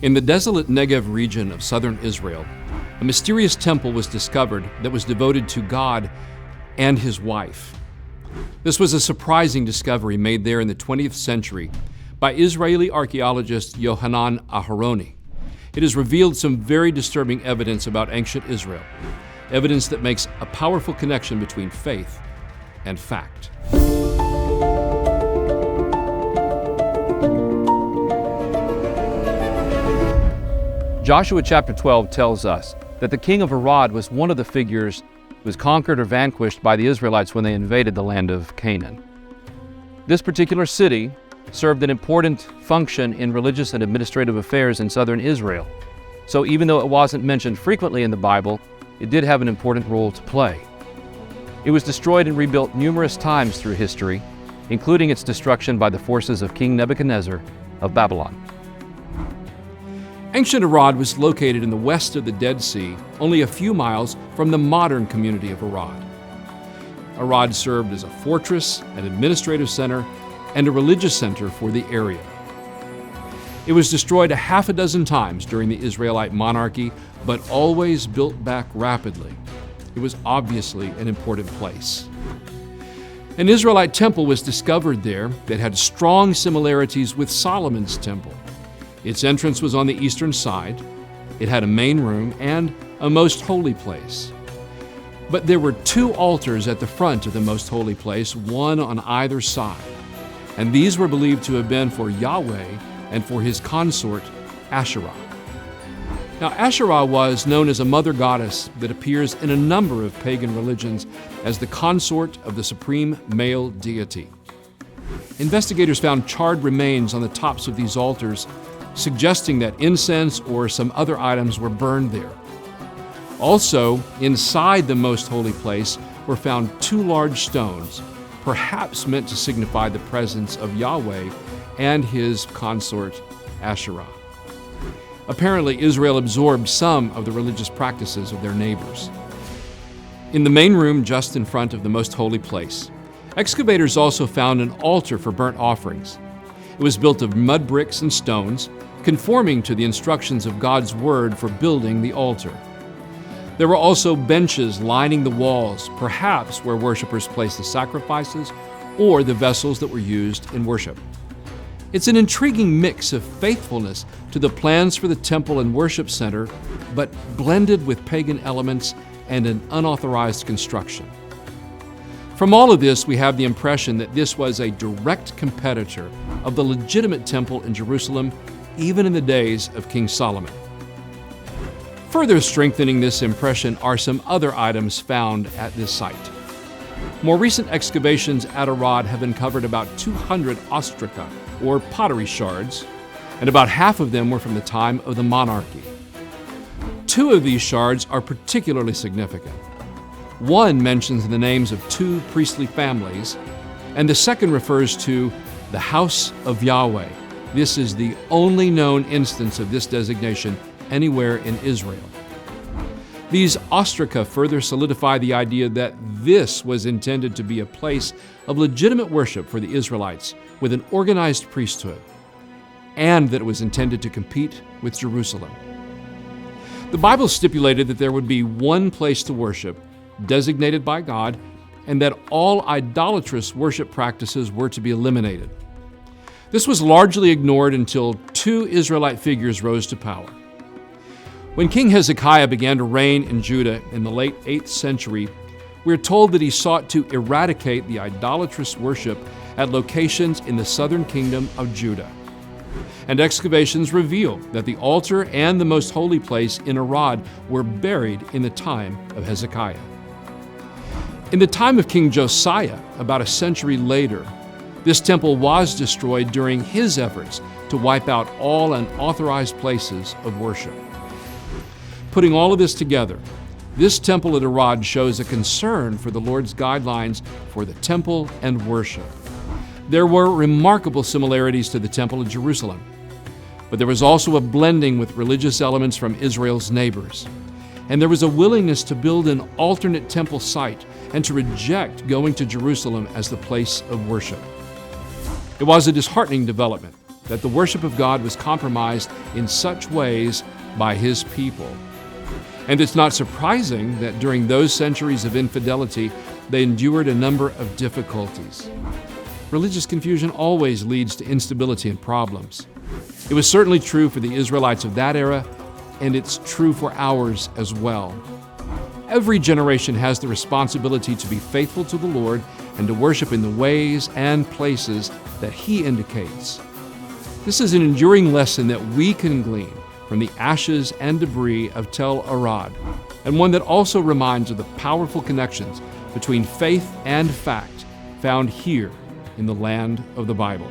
In the desolate Negev region of southern Israel, a mysterious temple was discovered that was devoted to God and his wife. This was a surprising discovery made there in the 20th century by Israeli archaeologist Yohanan Aharoni. It has revealed some very disturbing evidence about ancient Israel, evidence that makes a powerful connection between faith and fact. Joshua chapter 12 tells us that the king of Arad was one of the figures who was conquered or vanquished by the Israelites when they invaded the land of Canaan. This particular city served an important function in religious and administrative affairs in southern Israel. So even though it wasn't mentioned frequently in the Bible, it did have an important role to play. It was destroyed and rebuilt numerous times through history, including its destruction by the forces of King Nebuchadnezzar of Babylon. Ancient Arad was located in the west of the Dead Sea, only a few miles from the modern community of Arad. Arad served as a fortress, an administrative center, and a religious center for the area. It was destroyed a half a dozen times during the Israelite monarchy, but always built back rapidly. It was obviously an important place. An Israelite temple was discovered there that had strong similarities with Solomon's temple. Its entrance was on the eastern side. It had a main room and a most holy place. But there were two altars at the front of the most holy place, one on either side. And these were believed to have been for Yahweh and for his consort, Asherah. Now, Asherah was known as a mother goddess that appears in a number of pagan religions as the consort of the supreme male deity. Investigators found charred remains on the tops of these altars, suggesting that incense or some other items were burned there. Also, inside the most holy place were found two large stones, perhaps meant to signify the presence of Yahweh and his consort Asherah. Apparently, Israel absorbed some of the religious practices of their neighbors. In the main room just in front of the most holy place, excavators also found an altar for burnt offerings. It was built of mud bricks and stones, conforming to the instructions of God's word for building the altar. There were also benches lining the walls, perhaps where worshipers placed the sacrifices or the vessels that were used in worship. It's an intriguing mix of faithfulness to the plans for the temple and worship center, but blended with pagan elements and an unauthorized construction. From all of this, we have the impression that this was a direct competitor of the legitimate temple in Jerusalem, even in the days of King Solomon. Further strengthening this impression are some other items found at this site. More recent excavations at Arad have uncovered about 200 ostraca, or pottery shards, and about half of them were from the time of the monarchy. Two of these shards are particularly significant. One mentions the names of two priestly families, and the second refers to the house of Yahweh. This is the only known instance of this designation anywhere in Israel. These ostraca further solidify the idea that this was intended to be a place of legitimate worship for the Israelites with an organized priesthood, and that it was intended to compete with Jerusalem. The Bible stipulated that there would be one place to worship, designated by God, and that all idolatrous worship practices were to be eliminated. This was largely ignored until two Israelite figures rose to power. When King Hezekiah began to reign in Judah in the late 8th century, we are told that he sought to eradicate the idolatrous worship at locations in the southern kingdom of Judah. And excavations reveal that the altar and the most holy place in Arad were buried in the time of Hezekiah. In the time of King Josiah, about a century later, this temple was destroyed during his efforts to wipe out all unauthorized places of worship. Putting all of this together, this temple at Arad shows a concern for the Lord's guidelines for the temple and worship. There were remarkable similarities to the temple in Jerusalem, but there was also a blending with religious elements from Israel's neighbors. And there was a willingness to build an alternate temple site and to reject going to Jerusalem as the place of worship. It was a disheartening development, that the worship of God was compromised in such ways by his people. And it's not surprising that during those centuries of infidelity, they endured a number of difficulties. Religious confusion always leads to instability and problems. It was certainly true for the Israelites of that era, and it's true for ours as well. Every generation has the responsibility to be faithful to the Lord and to worship in the ways and places that He indicates. This is an enduring lesson that we can glean from the ashes and debris of Tel Arad, and one that also reminds of the powerful connections between faith and fact found here in the land of the Bible.